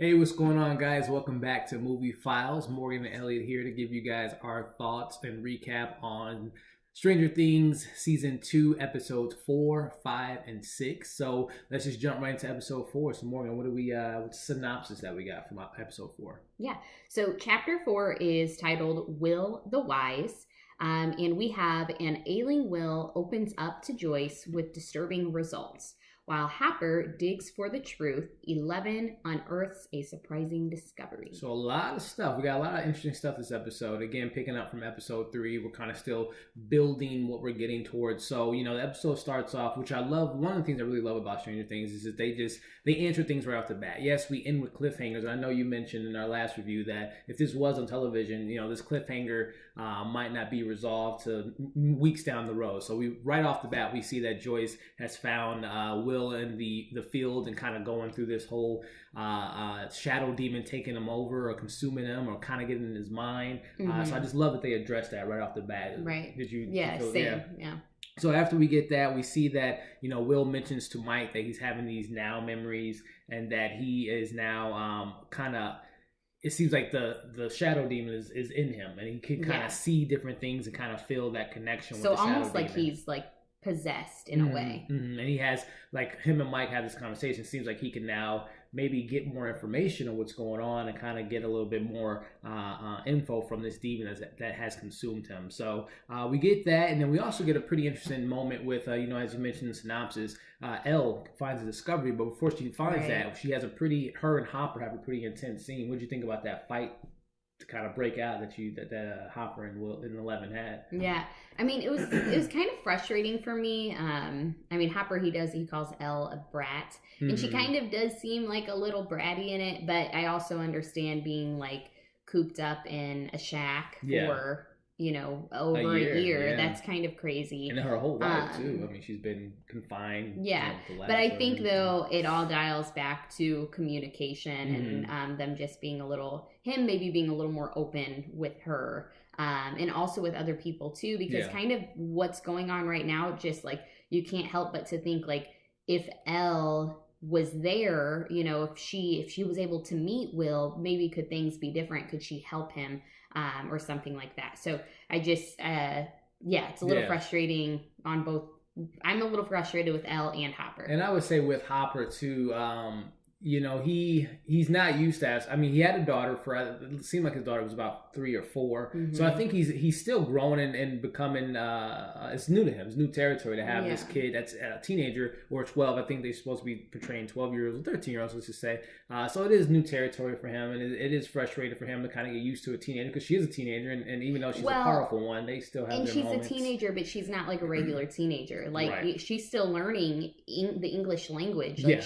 Hey, what's going on, guys? Welcome back to Movie Files. Morgan and Elliott here to give you guys our thoughts and recap on Stranger Things Season 2, Episodes 4, 5, and 6. So let's just jump right into Episode 4. So, Morgan, what's the synopsis that we got from Episode 4? Yeah, so Chapter 4 is titled Will the Wise. And we have an ailing Will opens up to Joyce with disturbing results. While Hopper digs for the truth, 11 unearths a surprising discovery. So a lot of stuff. We got a lot of interesting stuff this episode. Again, picking up from episode 3, we're kind of still building what we're getting towards. So, the episode starts off, which I love. One of the things I really love about Stranger Things is that they answer things right off the bat. Yes, we end with cliffhangers. I know you mentioned in our last review that if this was on television, this cliffhanger might not be resolved to weeks down the road. So right off the bat, we see that Joyce has found Will in the field and kind of going through this whole shadow demon taking him over or consuming him or kind of getting in his mind. So I just love that they addressed that right off the bat. Right. Did you? Yeah, same. Yeah. So after we get that, we see that, Will mentions to Mike that he's having these now memories and that he is now kind of, it seems like the shadow demon is in him and he can kind of see different things and kind of feel that connection with the shadow demon. So almost like he's like possessed in a way. And he has, like, him and Mike have this conversation. It seems like he can now maybe get more information on what's going on and kind of get a little bit more info from this demon that has consumed him. So we get that, and then we also get a pretty interesting moment with, as you mentioned in the synopsis, Elle finds a discovery, but before she finds that, she has her and Hopper have a pretty intense scene. What did you think about that fight to kind of break out that Hopper and Will and 11 had? Yeah, I mean, it was kind of frustrating for me. Hopper, he calls Elle a brat, and she kind of does seem like a little bratty in it. But I also understand being like cooped up in a shack for over a year. That's kind of crazy. And her whole life too. I mean, she's been confined. Yeah, but I think though it all dials back to communication and them just being maybe being a little more open with her, and also with other people too. Because kind of what's going on right now, just like you can't help but to think like if Elle was there, if she was able to meet Will, maybe could things be different? Could she help him? Or something like that. So I just, it's a little frustrating on both. I'm a little frustrated with Elle and Hopper. And I would say with Hopper too, he's not used to. He had a daughter it seemed like his daughter was about 3 or 4. So I think he's still growing and becoming. It's new to him. It's new territory to have this kid that's a teenager or 12. I think they're supposed to be portraying 12-year-olds or 13-year-olds, let's just say. So it is new territory for him, and it is frustrating for him to kind of get used to a teenager because she is a teenager, and even though she's a powerful one, they still have. And their she's moments. A teenager, but she's not like a regular teenager. Like she's still learning the English language. Like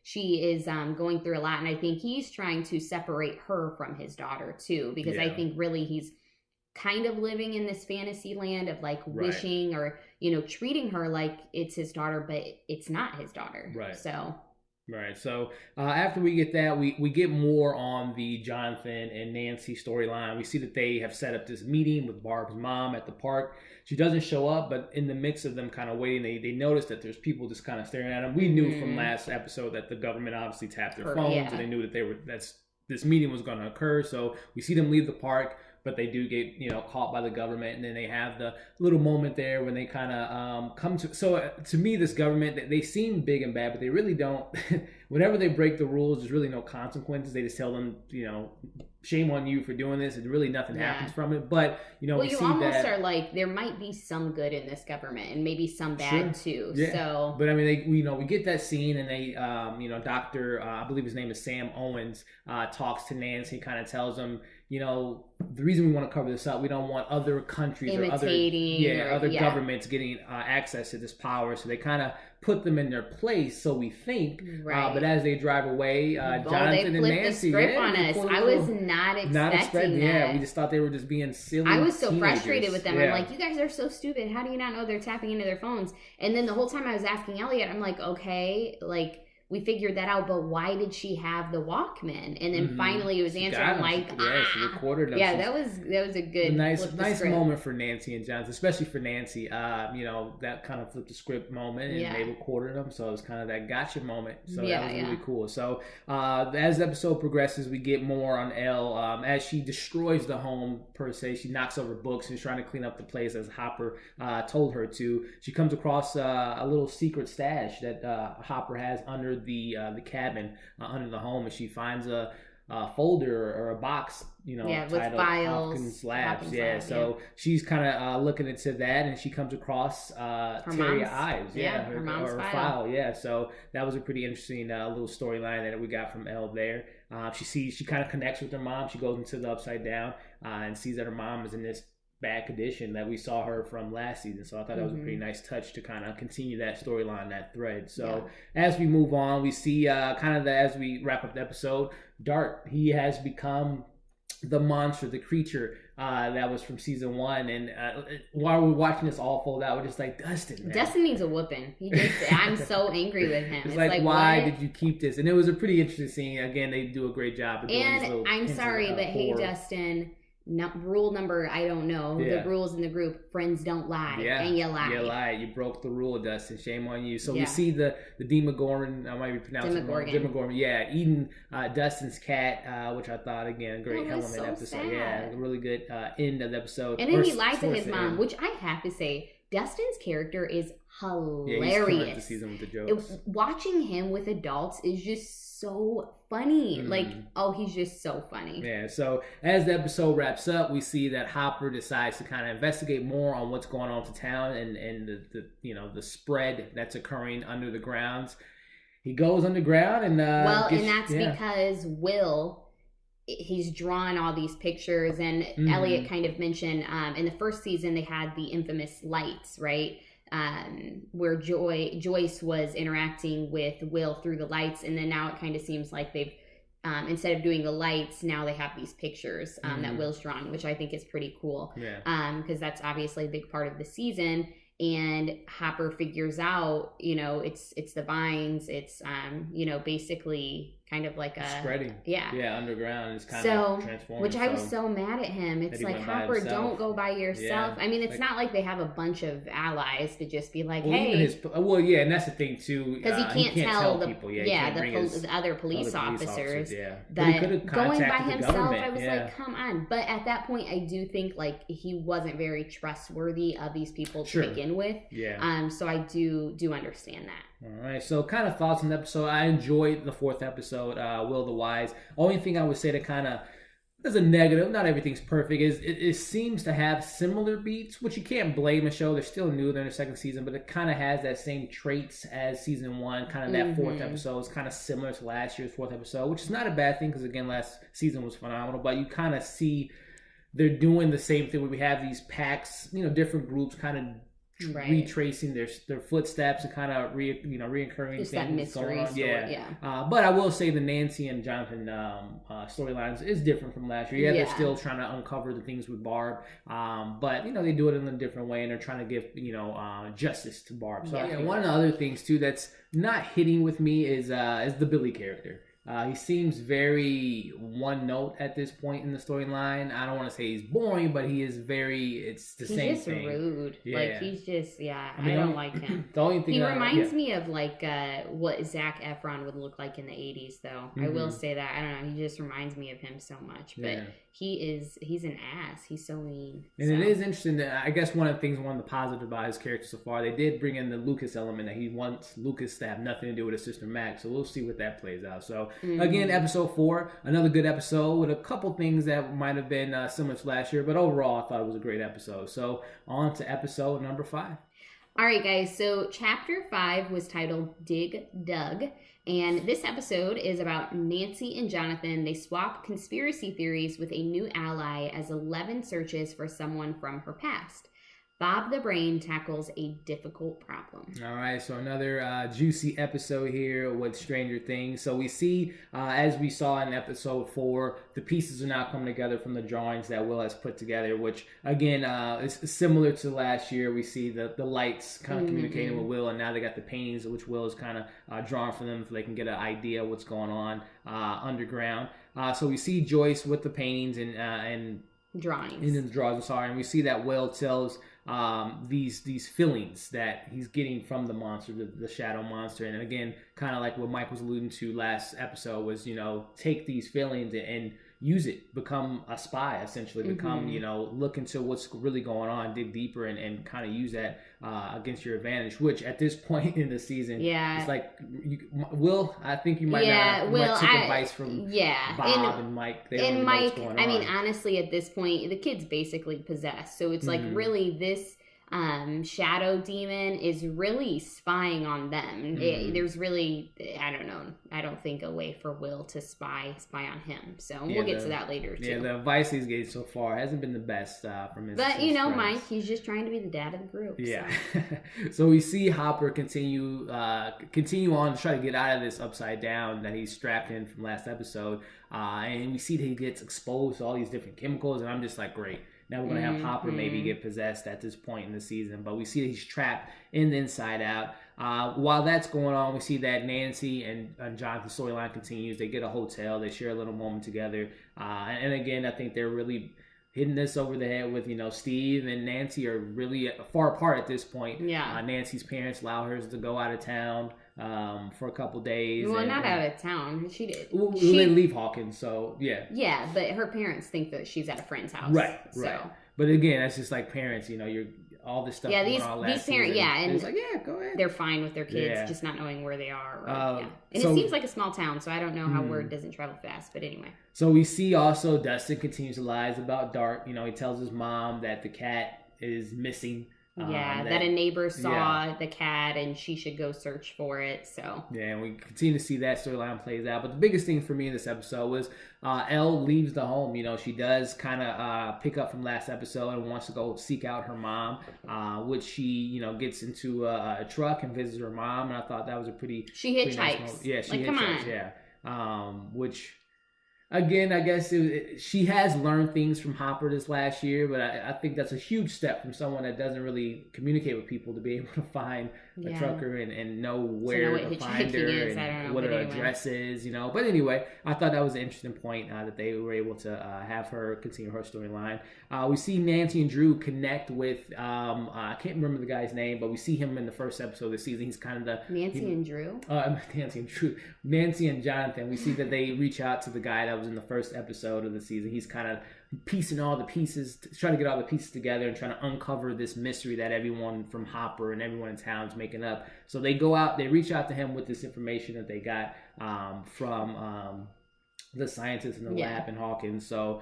she is going through a lot, and I think he's trying to separate her from his daughter too, because I think really he's kind of living in this fantasy land of like wishing or treating her like it's his daughter, but it's not his daughter. So after we get that, we get more on the Jonathan and Nancy storyline. We see that they have set up this meeting with Barb's mom at the park. She doesn't show up, but in the midst of them kind of waiting, they notice that there's people just kind of staring at them. We knew from last episode that the government obviously tapped their phones, and they knew that this meeting was going to occur. So we see them leave the park, but they do get caught by the government, and then they have the little moment there when they kind of come to. So to me, this government, they seem big and bad, but they really don't. Whenever they break the rules, there's really no consequences. They just tell them, shame on you for doing this, and really nothing happens from it. But you almost are like there might be some good in this government, and maybe some bad too. Yeah. So, but we get that scene, and they, Doctor, I believe his name is Sam Owens, talks to Nancy, kind of tells him, the reason we want to cover this up, we don't want other countries imitating or other governments getting access to this power. So they kind of put them in their place, so we think. But as they drive away, Jonathan and Nancy, the script on us. I was not expecting that. Yeah, we just thought they were just being silly. I was so teenagers. Frustrated with them. I'm like, you guys are so stupid. How do you not know they're tapping into their phones? And then the whole time I was asking Elliott, I'm like, okay, like we figured that out, but why did she have the Walkman? And then finally it was answered. I'm like, she recorded them. Yeah, that was a good nice moment for Nancy and Jonathan, especially for Nancy. That kind of flipped the script moment, and they recorded them, so it was kind of that gotcha moment. So that was really cool. So as the episode progresses, we get more on Elle as she destroys the home per se. She knocks over books. She's trying to clean up the place as Hopper told her to. She comes across a little secret stash that Hopper has under the cabin under the home, and she finds a folder or a box, with titled files, Hopkins Labs. So she's kind of looking into that, and she comes across Terry Ives, her mom's file. So that was a pretty interesting little storyline that we got from Elle there. She kind of connects with her mom. She goes into the Upside Down and sees that her mom is in this bad condition that we saw her from last season. So I thought that was a pretty nice touch to kind of continue that storyline, that thread. So as we move on, we see as we wrap up the episode, Dart, he has become the monster, the creature that was from season 1. And while we're watching this all fold out, we're just like, Dustin, man. Dustin needs a whooping. I'm so angry with him. It's like, why did you keep this? And it was a pretty interesting scene. Again, they do a great job of doing these little I'm sorry, but hey, Dustin, rule number, I don't know. The rules in the group, friends don't lie. And you lie. You lied. You broke the rule, Dustin. Shame on you. So we see the Demogorgon, I might be pronouncing it wrong. Demogorgon, eating Dustin's cat, which I thought, again, a great element episode. Sad. Yeah, a really good end of the episode. And then he lied to his mom, which I have to say, Dustin's character is hilarious. He's the season with the jokes. Watching him with adults is just so funny. He's just so funny. Yeah, so as the episode wraps up, we see that Hopper decides to kind of investigate more on what's going on to town and the spread that's occurring under the grounds. He goes underground and that's because Will, he's drawn all these pictures, and Elliott kind of mentioned in the first season they had the infamous lights, right? Where Joyce was interacting with Will through the lights, and then now it kind of seems like they've instead of doing the lights, now they have these pictures that Will's drawn, which I think is pretty cool. Because that's obviously a big part of the season. And Hopper figures out, it's the vines. It's basically kind of like a spreading. Underground is kind of transforming. Which I was so mad at him. It's like, Hopper, don't go by yourself. I mean, it's not like they have a bunch of allies to just be like, hey. And that's the thing too. Because he can't tell the people. The other police officers that going by himself. I was like, come on. But at that point, I do think like he wasn't very trustworthy of these people to begin with. So I do understand that. All right, so kind of thoughts on the episode. I enjoyed the 4th episode, Will the Wise. Only thing I would say that kind of is a negative, not everything's perfect, is it seems to have similar beats, which you can't blame the show. They're still new, they're in the 2nd season, but it kind of has that same traits as season 1. Kind of that 4th episode is kind of similar to last year's 4th episode, which is not a bad thing because, again, last season was phenomenal, but you kind of see they're doing the same thing where we have these packs, different groups kind of retracing their footsteps and kind of reoccurring just things going on. But I will say the Nancy and Jonathan storylines is different from last year. They're still trying to uncover the things with Barb, but they do it in a different way, and they're trying to give justice to Barb. So one of the other things too that's not hitting with me is the Billy character. He seems very one note at this point in the storyline. I don't want to say he's boring, but he is it's the same thing. He's just rude. He's just, I don't like him. The only thing he reminds me of what Zac Efron would look like in the 80s, though. I will say that. I don't know. He just reminds me of him so much. But he's an ass. He's so mean. And it is interesting that I guess one of the positives about his character so far, they did bring in the Lucas element that he wants Lucas to have nothing to do with his sister Max. So we'll see what that plays out. So again, episode 4, another good episode with a couple things that might have been similar to last year, but overall I thought it was a great episode. So on to episode number 5. All right, guys. So chapter 5 was titled Dig Dug. And this episode is about Nancy and Jonathan. They swap conspiracy theories with a new ally as 11 searches for someone from her past. Bob the Brain tackles a difficult problem. All right, so another juicy episode here with Stranger Things. So we see, as we saw in episode 4, the pieces are now coming together from the drawings that Will has put together, which, again, is similar to last year. We see the lights kind of communicating with Will, and now they got the paintings, which Will is kind of drawn for them so they can get an idea of what's going on underground. So we see Joyce with the paintings and drawings. In the drawings, and we see that Will tells these feelings that he's getting from the monster, the shadow monster. And again, kind of like what Mike was alluding to last episode was, take these feelings and use it, become a spy, essentially, become, look into what's really going on, dig deeper and kind of use that against your advantage, which at this point in the season, it's like, Will, I think you might not take advice from Bob and Mike. They don't know what's going on. I mean, honestly, at this point, the kid's basically possessed. So it's like really this shadow demon is really spying on them. There's really, I don't know, I don't think a way for Will to spy on him. So we'll get to that later too. Yeah, the advice he's getting so far hasn't been the best from his. But his friends. Mike, he's just trying to be the dad of the group. Yeah. So we see Hopper continue on to try to get out of this upside down that he's strapped in from last episode, and we see that he gets exposed to all these different chemicals, and I'm just like, great. Now we're going to have Hopper maybe get possessed at this point in the season. But we see that he's trapped in the Inside Out. While that's going on, we see that Nancy and Jonathan's storyline continues. They get a hotel. They share a little moment together. And again, I think they're really hitting this over the head with, Steve and Nancy are really far apart at this point. Yeah. Nancy's parents allow her to go out of town for a couple days. Well, not out of town. She did. Well, they leave Hawkins, so yeah. Yeah, but her parents think that she's at a friend's house. Right. So. But again, that's just like parents, you're all this stuff. Yeah, these parents, season, and it's like, go ahead. They're fine with their kids, just not knowing where they are. And it seems like a small town, so I don't know how word doesn't travel fast. But anyway. So we see also Dustin continues to lies about Dart. He tells his mom that the cat is missing. That a neighbor saw the cat and she should go search for it. So and we continue to see that storyline plays out. But the biggest thing for me in this episode was Elle leaves the home. She does kind of pick up from last episode and wants to go seek out her mom, which she gets into a truck and visits her mom. And I thought that was a pretty she hitchhikes. Nice she hitchhikes. Come on. Which. Again, I guess she has learned things from Hopper this last year, but I think that's a huge step from someone that doesn't really communicate with people to be able to find a trucker and know where to find her and what her address is, But anyway, I thought that was an interesting point that they were able to have her continue her storyline. We see Nancy and Drew connect with, I can't remember the guy's name, but we see him in the first episode of the season. He's kind of the... Nancy and Drew? Nancy and Jonathan. We see that they reach out to the guy that was in the first episode of the season. He's kind of piecing all the pieces, trying to get all the pieces together and trying to uncover this mystery that everyone from Hopper and everyone in town is making up. So they go out, they reach out to him with this information that they got from the scientists in the lab in Hawkins. So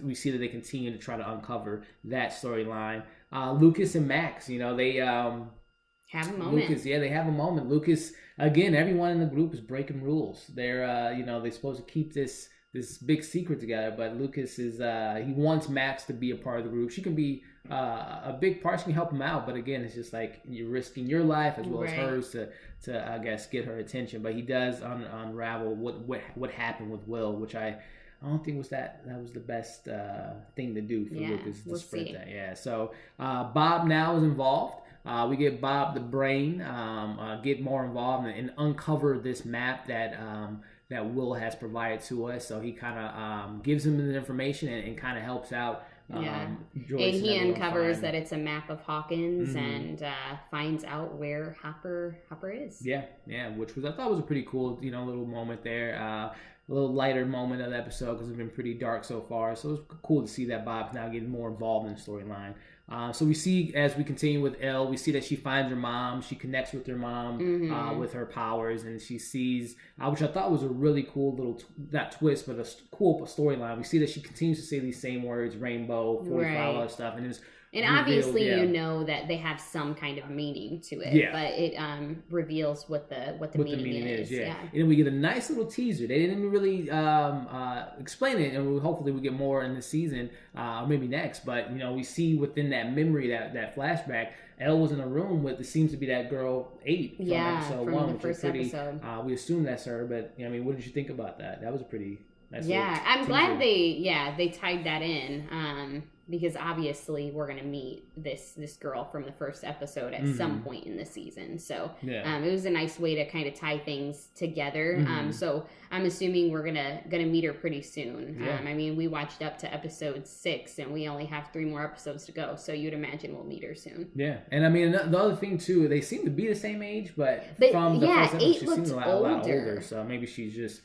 we see that they continue to try to uncover that storyline. Lucas and Max, they have a moment. Lucas, they have a moment. Lucas, again, everyone in the group is breaking rules. They're they're supposed to keep this big secret together, but Lucas is he wants Max to be a part of the group. She can be a big part. She can help him out, but again, it's just like you're risking your life as well as hers to I guess get her attention. But he does unravel what happened with Will, which I don't think that was the best thing to do for Lucas to spread that. Yeah. So Bob now is involved. We get Bob the Brain get more involved and uncover this map that Will has provided to us. So he kind of gives him the information and kind of helps out. Joyce and he uncovers that it's a map of Hawkins and finds out where Hopper is. Yeah, which I thought was a pretty cool, little moment there. A little lighter moment of the episode because it's been pretty dark so far. So it was cool to see that Bob's now getting more involved in the storyline. So we see, as we continue with Elle, we see that she finds her mom. She connects with her mom with her powers, and she sees, which I thought was a really cool little, not twist, but a cool storyline. We see that she continues to say these same words, rainbow, 45, all that stuff, and it's And obviously, you know that they have some kind of meaning to it, but it reveals what the meaning is. Yeah. And we get a nice little teaser. They didn't really explain it, and hopefully we get more in this season, or maybe next. But we see within that memory, that flashback, Elle was in a room with, it seems to be that girl 8 from episode 1, the which first is pretty. Episode. We assume that's her, but what did you think about that? That was a pretty nice. I'm glad they tied that in. Because obviously we're gonna meet this girl from the first episode at some point in the season, so it was a nice way to kind of tie things together. So I'm assuming we're gonna meet her pretty soon. We watched up to episode 6, and we only have 3 more episodes to go, so you'd imagine we'll meet her soon. Yeah, and the other thing too, they seem to be the same age, but from the first episode, she seems a lot older. So maybe she's just.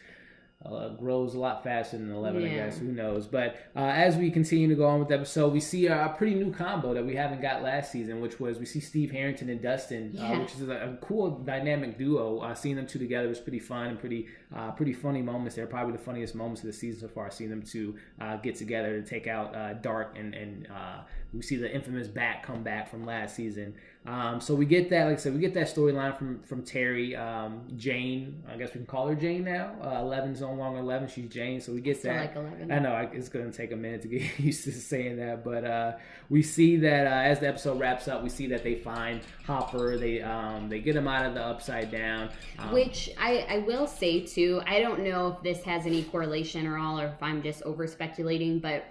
Grows a lot faster than 11, I guess. Who knows? But as we continue to go on with the episode, we see a pretty new combo that we haven't got last season, which was we see Steve Harrington and Dustin, which is a cool dynamic duo. Seeing them two together was pretty fun and pretty funny moments. They're probably the funniest moments of the season so far. Seeing them two get together to take out Dark, and we see the infamous Bat come back from last season. So we get that, like I said, we get that storyline from Terry. Jane, I guess we can call her Jane now. 11's no longer 11, she's Jane. So we get that. Like 11. I know it's going to take a minute to get used to saying that, but we see that as the episode wraps up, we see that they find Hopper. They get him out of the Upside Down. Which I will say too, I don't know if this has any correlation or all, or if I'm just over speculating, but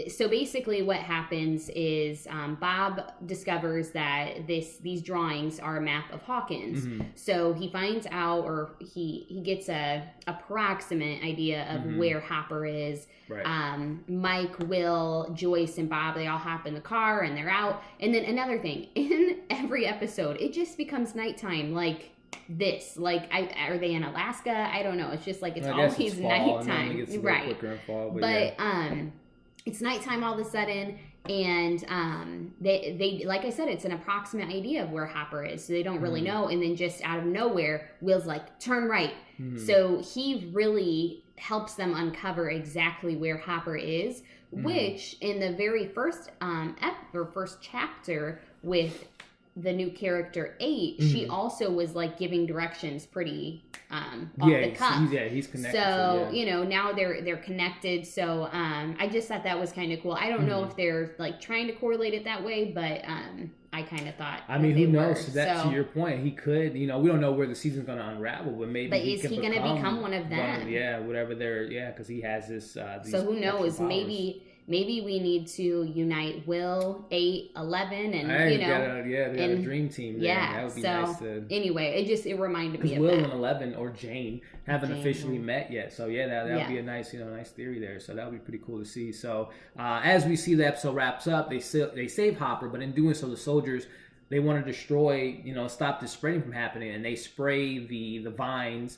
so basically what happens is Bob discovers that these drawings are a map of Hawkins. So he finds out, or he gets a approximate idea of where Hopper is. Right. Mike, Will, Joyce, and Bob, they all hop in the car and they're out. And then another thing, in every episode, it just becomes nighttime, like this. Like, are they in Alaska? I don't know. It's just like it's always nighttime. Right. But it's nighttime all of a sudden, and they like I said, it's an approximate idea of where Hopper is, so they don't really know. And then just out of nowhere, Will's like, turn right. So he really helps them uncover exactly where Hopper is, which in the very first first chapter with the new character 8, she also was like giving directions pretty off the cuff. He's connected. So now they're connected. So I just thought that was kind of cool. I don't know if they're like trying to correlate it that way, but I kind of thought. I mean, who knows? So to your point, he could. We don't know where the season's going to unravel, but maybe. But is he going to become one of them? Whatever they're. Yeah, because he has this. So who knows? Maybe we need to unite Will, 8, 11, and they got a dream team there. Yeah, that would be so nice to... anyway, it reminded me of Will that. and 11 or Jane haven't officially met yet, so that would be a nice nice theory there. So that would be pretty cool to see. So as we see the episode wraps up, they save Hopper, but in doing so, the soldiers. They want to destroy, stop this spreading from happening, and they spray the vines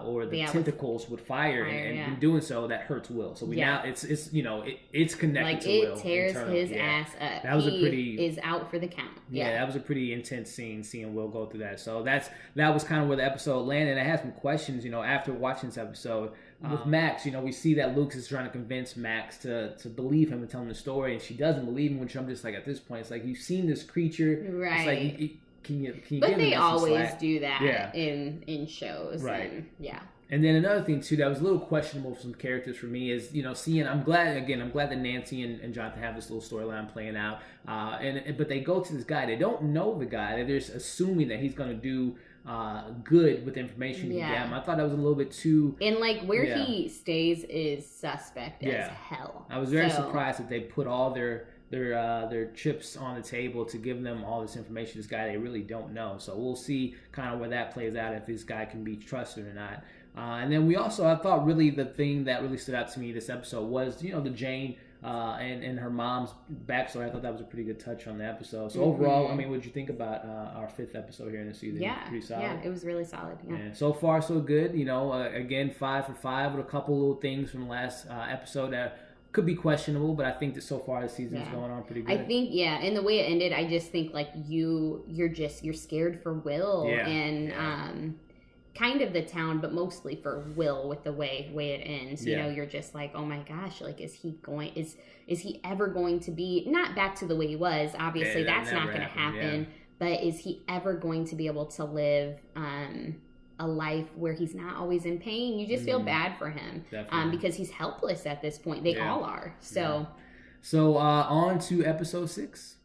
or the tentacles with fire, and in doing so, that hurts Will. So now it's connected like to Will. It tears his ass up. That was he is out for the count. Yeah, that was a pretty intense scene, seeing Will go through that. So that was kind of where the episode landed. And I had some questions, after watching this episode. With Max, we see that Lucas is trying to convince Max to believe him and tell him the story, and she doesn't believe him, which I'm just like, at this point, it's like, you've seen this creature. Right. It's like, can you but give they him always slack? do that in shows. Right. And, And then another thing, too, that was a little questionable for some characters for me is, seeing, I'm glad that Nancy and Jonathan have this little storyline playing out. But they go to this guy. They don't know the guy. They're just assuming that he's going to do good with the information he gave him. I thought that was a little bit too... And, where he stays is suspect as hell. I was very surprised that they put all their chips on the table to give them all this information. This guy they really don't know. So we'll see kind of where that plays out, if this guy can be trusted or not. And then I thought really the thing that really stood out to me this episode was, the Jane and her mom's backstory. I thought that was a pretty good touch on the episode. So overall, what did you think about our 5th episode here in the season? Pretty solid. Yeah, it was really solid. Yeah. So far, so good. Again, 5 for 5 with a couple little things from the last episode that could be questionable, but I think that so far the season's going on pretty good. I think, and the way it ended, I just think you're scared for Will, and kind of the town, but mostly for Will with the way it ends. You Yeah. know, you're just like, oh my gosh, like, is he ever going to be not back to the way he was? Obviously, that's not going to happen. Yeah. But is he ever going to be able to live a life where he's not always in pain? You just feel bad for him because he's helpless at this point. They all are. So, on to episode 6.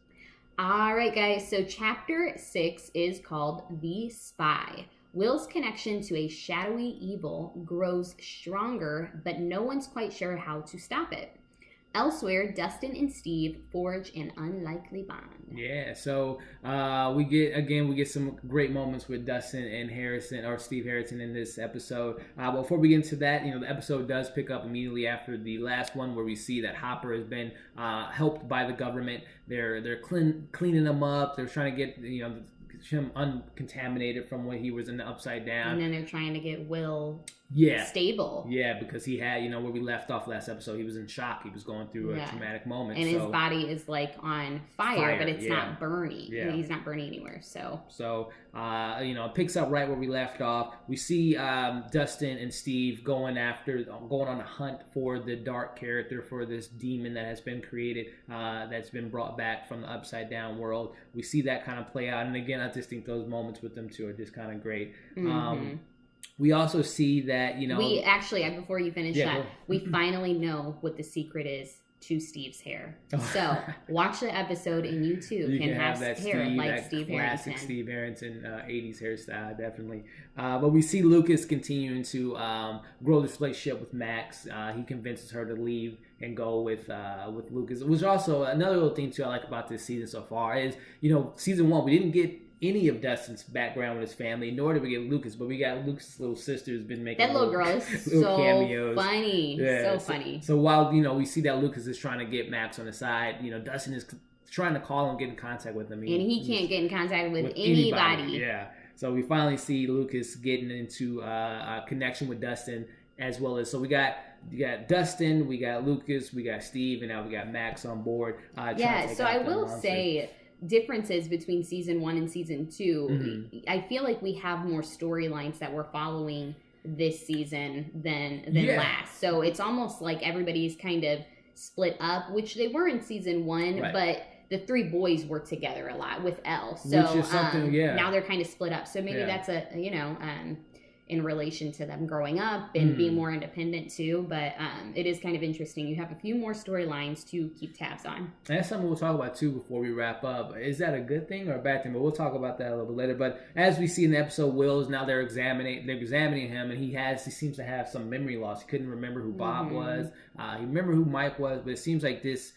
All right, guys. So chapter 6 is called The Spy. Will's connection to a shadowy evil grows stronger, but no one's quite sure how to stop it. Elsewhere, Dustin and Steve forge an unlikely bond. Yeah, so we get some great moments with Dustin and Steve Harrison in this episode. Before we get into that, the episode does pick up immediately after the last one, where we see that Hopper has been helped by the government. They're cleaning him up. They're trying to get him uncontaminated from when he was in the Upside Down. And then they're trying to get Will stable. Yeah, because he had, where we left off last episode, he was in shock. He was going through a traumatic moment. And his body is like on fire, but it's not burning. Yeah. He's not burning anywhere. So it picks up right where we left off. We see Dustin and Steve going on a hunt for the dark character, for this demon that has been created, that's been brought back from the Upside Down world. We see that kind of play out. And again, I just think those moments with them two are just kind of great. Mm-hmm. We also see that, we actually, before you finish that, we finally know what the secret is to Steve's hair. So watch the episode and you too can have that hair like Steve Harrison. Classic Steve Harrison 80s hairstyle, definitely. But we see Lucas continuing to grow this relationship with Max. He convinces her to leave and go with Lucas. Which also, another little thing too I like about this season so far is, season 1, we didn't get any of Dustin's background with his family, nor did we get Lucas, but we got Lucas' little sister who's been making that little girl is so cameos. Funny. Yeah, so funny. So while, we see that Lucas is trying to get Max on the side, Dustin is trying to call him, get in contact with him. And he can't get in contact with anybody. Yeah. So we finally see Lucas getting into a connection with Dustin, as well as, so we got Dustin, we got Lucas, we got Steve, and now we got Max on board. So I will say, differences between season 1 and season 2, I feel like we have more storylines that we're following this season than last. So it's almost like everybody's kind of split up, which they were in season 1, but the 3 boys were together a lot with Elle. So which is something, now they're kind of split up. So maybe that's in relation to them growing up and being more independent too. But it is kind of interesting. You have a few more storylines to keep tabs on. And that's something we'll talk about too before we wrap up. Is that a good thing or a bad thing? But we'll talk about that a little bit later. But as we see in the episode, Will's now they're examining him, and he seems to have some memory loss. He couldn't remember who Bob was. He remembered who Mike was, but it seems like this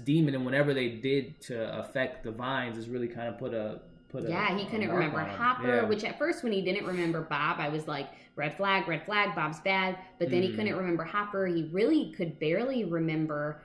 demon, and whatever they did to affect the vines is really kind of put he couldn't remember Hopper, which at first when he didn't remember Bob, I was like, red flag, Bob's bad. But then he couldn't remember Hopper. He really could barely remember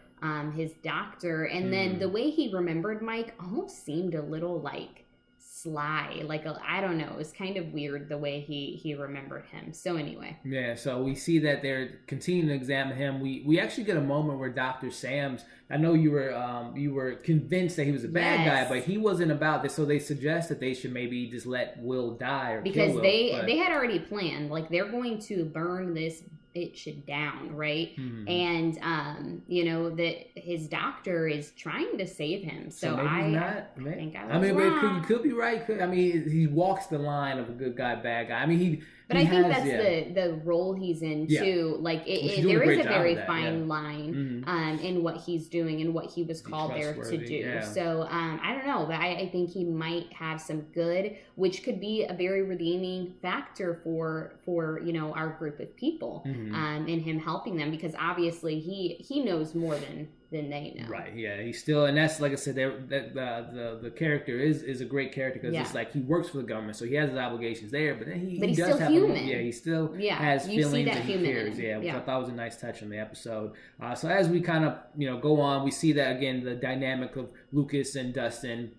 his doctor. And then the way he remembered Mike almost seemed a little like sly, I don't know, it was kind of weird the way he remembered him. So anyway, so we see that they're continuing to examine him. We actually get a moment where Dr. Sam's, I know you were convinced that he was a bad guy, but he wasn't about this, so they suggest that they should maybe just let Will die or because kill Will, they had already planned, they're going to burn this bitch down, right? And that his doctor is trying to save him. So I think I was wrong. You could be right. He walks the line of a good guy, bad guy. But I think that's the role he's in too. There is a very fine line in what he's doing and what he was called there to do. Yeah. So I don't know, but I think he might have some good, which could be a very redeeming factor for our group of people, and him helping them, because obviously he knows more than they know. Right. Yeah. He's still, and that's like I said, the character is a great character because it's like he works for the government, so he has his obligations there, but then he does still have human. He still has feelings and he cares. Which I thought was a nice touch on the episode. So as we kind of go on, we see that again the dynamic of Lucas and Dustin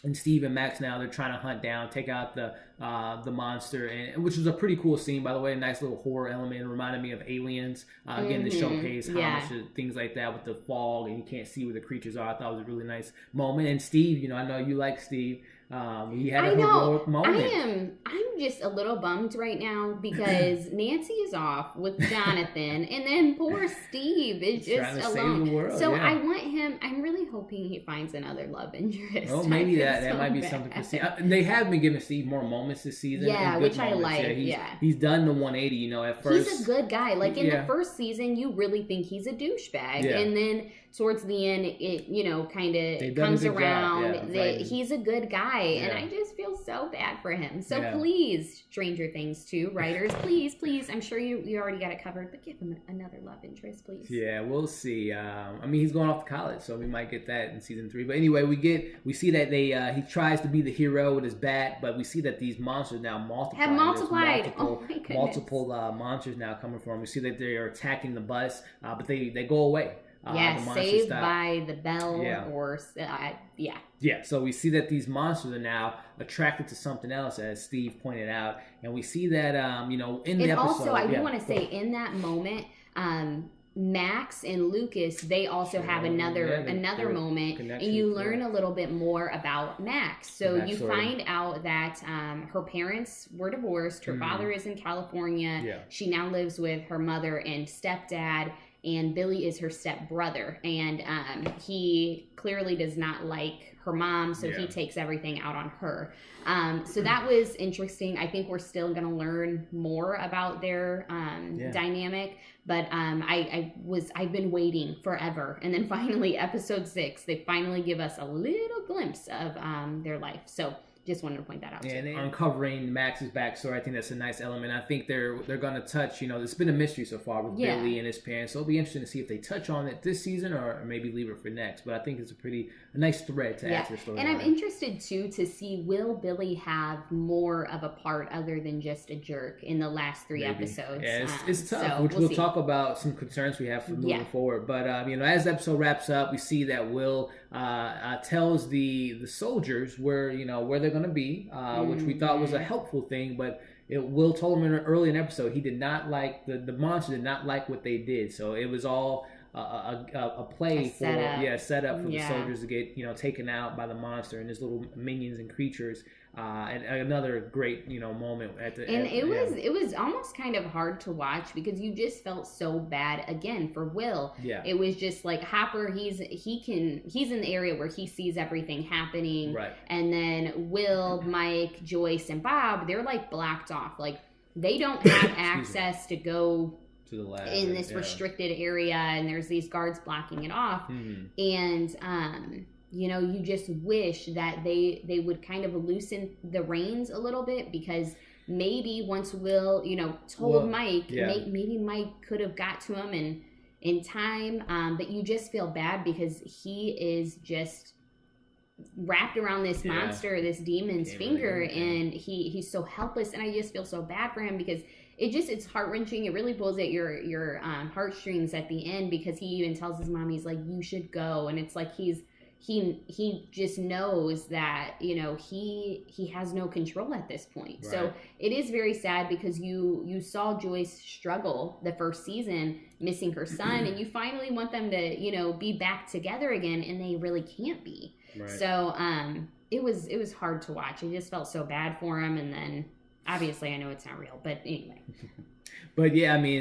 and Steve and Max. Now they're trying to hunt down, take out the monster, and which was a pretty cool scene, by the way. A nice little horror element. It reminded me of Aliens. Again, the showcase homage to things like that with the fog and you can't see where the creatures are. I thought it was a really nice moment. And Steve, I know you like Steve. He had a heroic moment. I'm just a little bummed right now because Nancy is off with Jonathan, and then poor Steve is just alone. World, so I want him. I'm really hoping he finds another love interest. Oh, maybe that might be something for Steve. They have been giving Steve more moments this season. Yeah, which I like. He's done the 180. You know, at first he's a good guy. Like in the first season, you really think he's a douchebag, and then towards the end, it kind of comes around that he's a good guy, and I just feel so bad for him. So please, Stranger Things 2 writers, please, I'm sure you already got it covered, but give him another love interest, please. Yeah, we'll see. I mean, he's going off to college, so we might get that in season 3. But anyway, we see that he tries to be the hero with his bat, but we see that these monsters now multiplied. Have multiplied. Multiple monsters now coming for him. We see that they are attacking the bus, but they go away. Saved by the bell or so we see that these monsters are now attracted to something else, as Steve pointed out, and we see that in the episode. Also, I do want to say, in that moment, Max and Lucas, they also have another moment, and you learn a little bit more about Max. So you find out that her parents were divorced. Her father is in California. Yeah. She now lives with her mother and stepdad. And Billy is her stepbrother, and he clearly does not like her mom, so he takes everything out on her. So that was interesting. I think we're still going to learn more about their dynamic, but I've been waiting forever, and then finally, episode 6, they finally give us a little glimpse of their life. So. Just wanted to point that out. Yeah, and uncovering Max's backstory, I think that's a nice element. I think they're going to touch, it's been a mystery so far with Billy and his parents. So it'll be interesting to see if they touch on it this season or maybe leave it for next. But I think it's a nice thread to add to the story. And I'm interested, too, to see, will Billy have more of a part other than just a jerk in the last 3 episodes? Yeah, it's tough, which we'll talk about some concerns we have for moving forward. But, as the episode wraps up, we see that Will tells the soldiers where they're going to be, which we thought was a helpful thing, but Will told him early in the episode he did not like the monster did not like what they did, so it was all a play set up for the soldiers to get taken out by the monster and his little minions and creatures. And another great moment at the end. It was almost kind of hard to watch because you just felt so bad again for Will. Yeah, it was just like Hopper. He's in the area where he sees everything happening. Right, and then Will, Mike, Joyce, and Bob, they're like blocked off. Like they don't have access to go to the lab in this restricted area, and there's these guards blocking it off. And you just wish that they would kind of loosen the reins a little bit, because maybe once Will, told Mike, maybe Mike could have got to him in time. But you just feel bad because he is just wrapped around this monster, this demon's finger, and he's so helpless. And I just feel so bad for him because it's heart-wrenching. It really pulls at your heartstrings at the end, because he even tells his mom, he's like, you should go. And it's like he just knows that he has no control at this point. Right. So it is very sad because you saw Joyce struggle the first season, missing her son, and you finally want them to be back together again, and they really can't be. Right. So it was hard to watch. I just felt so bad for him, and then obviously I know it's not real, but anyway. But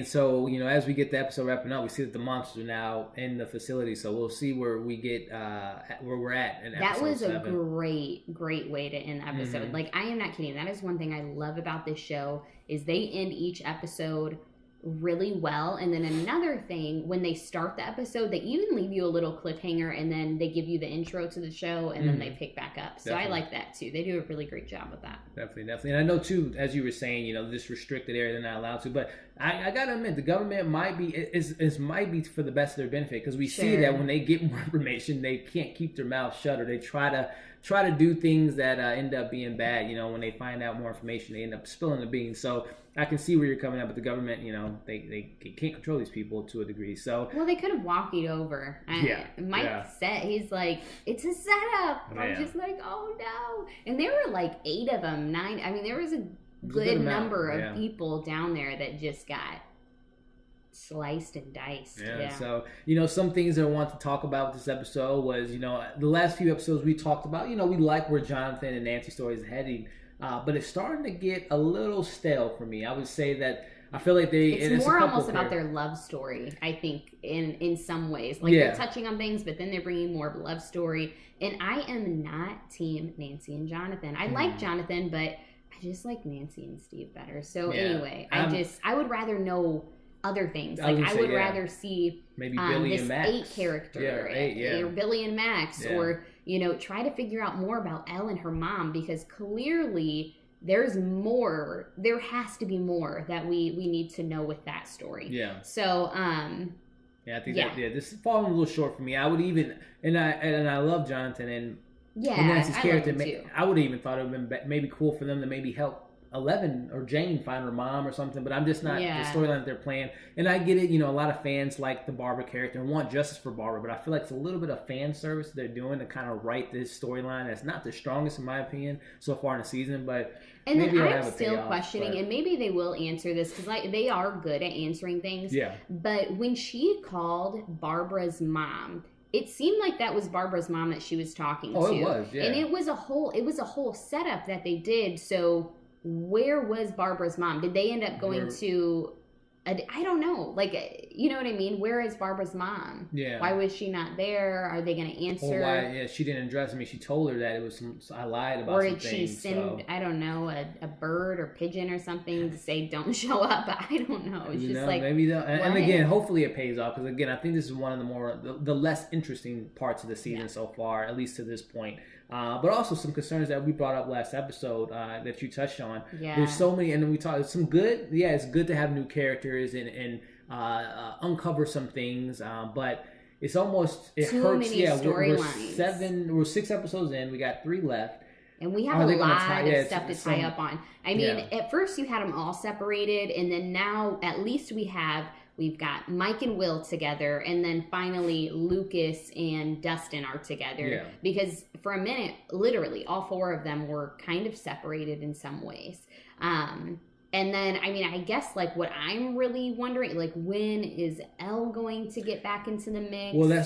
so as we get the episode wrapping up, we see that the monsters are now in the facility. So we'll see where we get where we're at in episode 7. That was a great way to end the episode. Mm-hmm. Like, I am not kidding. That is one thing I love about this show, is they end each episode really well. And then another thing, when they start the episode, they even leave you a little cliffhanger, and then they give you the intro to the show, and then they pick back up. So I like that too. They do a really great job with that. Definitely. And I know too, as you were saying, this restricted area they're not allowed to, but I gotta admit, the government might be for the best of their benefit, because we see that when they get more information, they can't keep their mouth shut, or they try to do things that end up being bad. When they find out more information, they end up spilling the beans. So I can see where you're coming up, but the government, they can't control these people to a degree. So they could have walked it over. Mike said, he's like, it's a setup. I'm just like, oh no. And there were like 8 of them, 9. I mean, there was a good number of people down there that just got sliced and diced. So some things I want to talk about with this episode was the last few episodes we talked about, we like where Jonathan and Nancy's story is heading, but it's starting to get a little stale for me. I would say that I feel like it's more almost about their love story, I think, in some ways. Like they're touching on things, but then they're bringing more of a love story. And I am not team Nancy and Jonathan. I like Jonathan, but I just like Nancy and Steve better. So anyway, I would rather know other things. Like I would rather see maybe Billy and Max. 8 character, or Billy and Max, or try to figure out more about Elle and her mom, because clearly there's more. There has to be more that we need to know with that story. Yeah. So I think this is falling a little short for me. I would even and I love Jonathan and Nancy's character. I would have even thought it would have been maybe cool for them to maybe help 11 or Jane find her mom or something, but I'm just not the storyline that they're playing. And I get it, a lot of fans like the Barbara character and want justice for Barbara, but I feel like it's a little bit of fan service they're doing to kind of write this storyline that's not the strongest in my opinion so far in the season. But and maybe then I'm still questioning, and maybe they will answer this because they are good at answering things. Yeah. But when she called Barbara's mom, it seemed like that was Barbara's mom that she was talking to. Oh, it was, yeah. And it was a whole setup that they did. So where was Barbara's mom? Did they end up going to I don't know. Like, you know what I mean? Where is Barbara's mom? Yeah. Why was she not there? Are they going to answer? Or why? Yeah, she didn't address me. She told her that it was I lied about something. Or did she send, I don't know, a bird or pigeon or something to say don't show up? I don't know. It's just like maybe and again, hopefully it pays off, because again, I think this is one of the more the less interesting parts of the season so far, at least to this point. But also some concerns that we brought up last episode that you touched on. Yeah. There's so many, and then we talked some good. Yeah, it's good to have new characters and uncover some things. But it's almost too hurts. Many We're 6 episodes in. We got 3 left. And we have a lot of stuff to tie up on. I mean, at first you had them all separated, and then now at least we've got Mike and Will together, and then finally Lucas and Dustin are together. Yeah. Because for a minute, literally, all 4 of them were kind of separated in some ways. And then, I mean, I guess, like, what I'm really wondering, like, when is Elle going to get back into the mix? Well,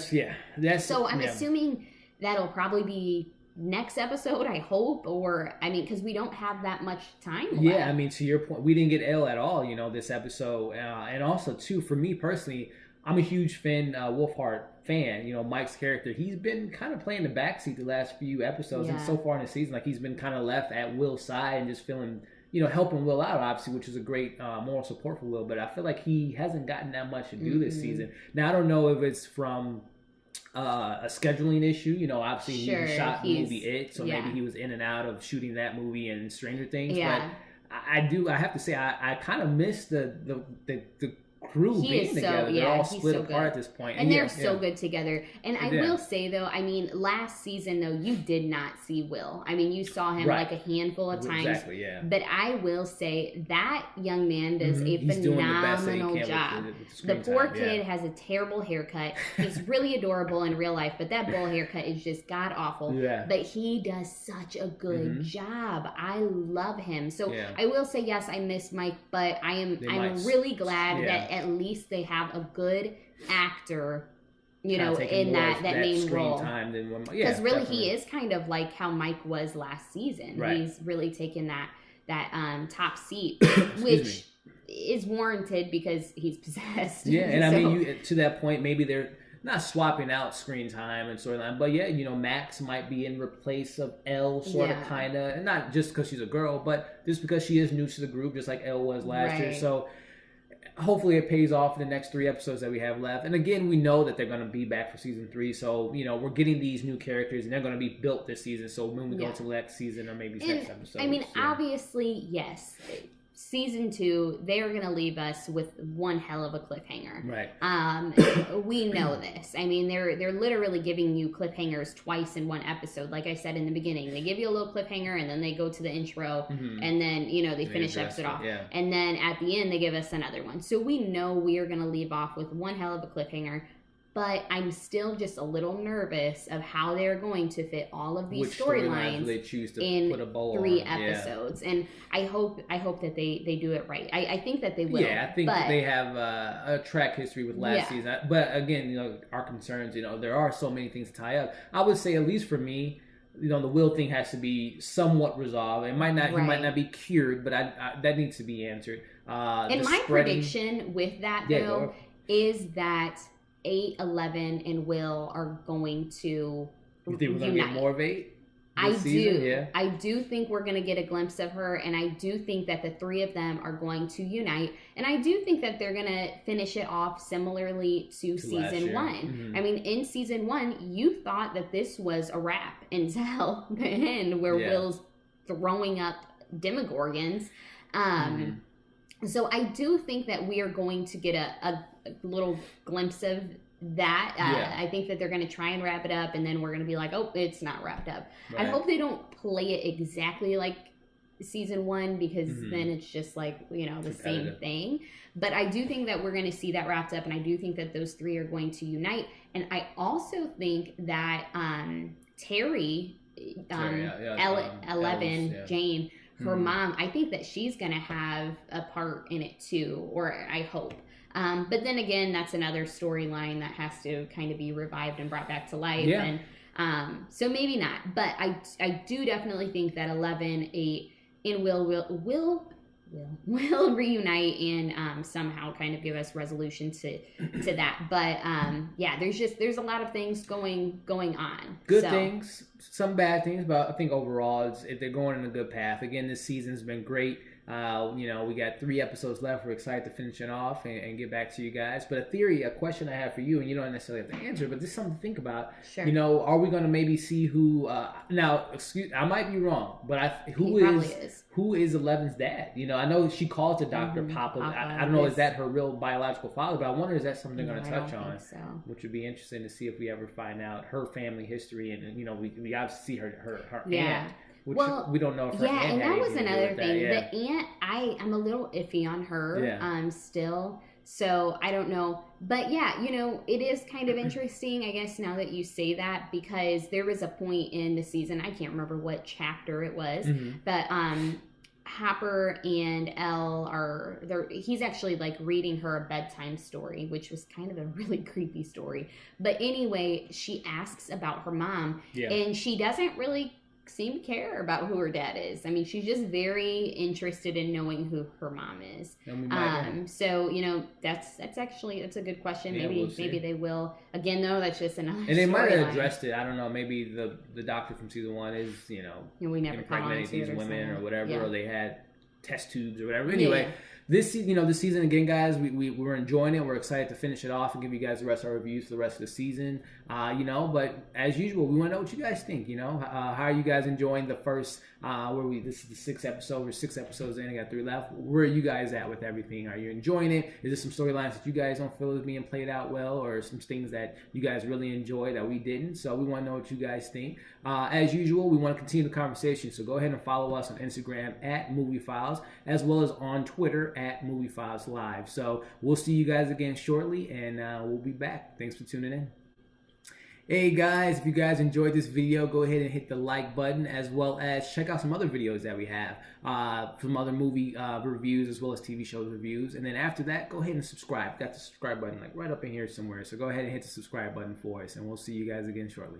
So I'm assuming that'll probably be next episode, I hope, or I mean, because we don't have that much time left. Yeah, I mean, to your point, we didn't get Elle at all, this episode, and also too, for me personally, I'm a huge Finn Wolfhard fan. Mike's character, he's been kind of playing the backseat the last few episodes, and so far in the season, like he's been kind of left at Will's side and just feeling, helping Will out, obviously, which is a great moral support for Will. But I feel like he hasn't gotten that much to do this season. Now, I don't know if it's from a scheduling issue. Obviously he shot the movie It, so maybe he was in and out of shooting that movie and Stranger Things. Yeah. But I have to say I kind of miss the crew being together. They're all split apart at this point. And they're so good together. And I will say, though, I mean, last season, though, you did not see Will. I mean, you saw him like a handful of times. Exactly, yeah. But I will say that young man does a phenomenal job. The poor kid has a terrible haircut. He's really adorable in real life, but that bowl haircut is just god-awful. Yeah. But he does such a good job. I love him. So I will say, yes, I miss Mike, but I'm really glad that at least they have a good actor, in that main role. Because really, he is kind of like how Mike was last season. Right. He's really taken that top seat, which is warranted because he's possessed. Yeah, and I mean, to that point, maybe they're not swapping out screen time and storyline, but Max might be in replace of Elle, sort of, kind of, and not just because she's a girl, but just because she is new to the group, just like Elle was last year. So hopefully it pays off in the next 3 episodes that we have left. And again, we know that they're going to be back for season 3. So, we're getting these new characters and they're going to be built this season. So when we go to the next season or maybe next episode. I mean, obviously, yes. Season 2, they're going to leave us with one hell of a cliffhanger. Right. We know this. I mean, they're literally giving you cliffhangers twice in one episode. Like I said in the beginning, they give you a little cliffhanger and then they go to the intro and then, they finish the episode off. Yeah. And then at the end, they give us another one. So we know we are going to leave off with one hell of a cliffhanger. But I'm still just a little nervous of how they're going to fit all of these storylines in put a bow 3 episodes. Yeah. And I hope that they do it right. I think that they will. Yeah, I think they have a track history with last season. But again, our concerns, there are so many things to tie up. I would say, at least for me, the Will thing has to be somewhat resolved. It might not, he might not be cured, but that needs to be answered. And my prediction with that though is that 8, 11, and Will are going to You think we're going to get more of 8? I do. Yeah. I do think we're going to get a glimpse of her, and I do think that the 3 of them are going to unite, and I do think that they're going to finish it off similarly to season 1. Mm-hmm. I mean, in season 1, you thought that this was a wrap until the end where Will's throwing up demogorgons. So I do think that we are going to get a little glimpse of that. I think that they're going to try and wrap it up, and then we're going to be like, oh, it's not wrapped up. Right. I hope they don't play it exactly like season 1, because then it's just like, the same thing. But I do think that we're going to see that wrapped up, and I do think that those 3 are going to unite. And I also think that Terry, 11, Jane, her mom, I think that she's going to have a part in it too, or I hope. But then again, that's another storyline that has to kind of be revived and brought back to life. Yeah. And so maybe not. But I do definitely think that 11, 8, and will reunite and somehow kind of give us resolution to that. But there's a lot of things going on. Good things, some bad things, but I think overall they're going in a good path. Again, this season's been great. We got 3 episodes left. We're excited to finish it off and get back to you guys. But a question I have for you, and you don't necessarily have to answer, but this is something to think about. Sure. Are we going to maybe see who? Now, I might be wrong, but who is 11's dad? I know she calls the doctor Papa. I don't know, is that her real biological father? But I wonder, is that something they're going to touch on? So. Which would be interesting to see if we ever find out her family history, and we obviously see her aunt. Which we don't know if her aunt and that was another thing. Yeah. The aunt, I'm a little iffy on her still. So I don't know. But it is kind of interesting, I guess, now that you say that, because there was a point in the season, I can't remember what chapter it was, but Hopper and Elle he's actually like reading her a bedtime story, which was kind of a really creepy story. But anyway, she asks about her mom, and she doesn't really seem to care about who her dad is. I mean, she's just very interested in knowing who her mom is. So that's a good question. Maybe they will. Again, though, that's just another. And they might have addressed it. I don't know. Maybe the doctor from season 1 is we never impregnated these women or whatever, or they had test tubes or whatever. Anyway. This season again, guys, we're enjoying it. We're excited to finish it off and give you guys the rest of our reviews for the rest of the season. But as usual, we want to know what you guys think. How are you guys enjoying the first? This is the 6th episode. We're 6 episodes in. I got 3 left. Where are you guys at with everything? Are you enjoying it? Is there some storylines that you guys don't feel is being played out well, or some things that you guys really enjoy that we didn't? So we want to know what you guys think. As usual, we want to continue the conversation. So go ahead and follow us on Instagram at Movie Files, as well as on Twitter at Movie Files Live. So we'll see you guys again shortly, and we'll be back. Thanks for tuning in. Hey guys, if you guys enjoyed this video, go ahead and hit the like button, as well as check out some other videos that we have, some other movie reviews, as well as TV shows reviews. And then after that, go ahead and subscribe. Got the subscribe button like right up in here somewhere. So go ahead and hit the subscribe button for us, and we'll see you guys again shortly.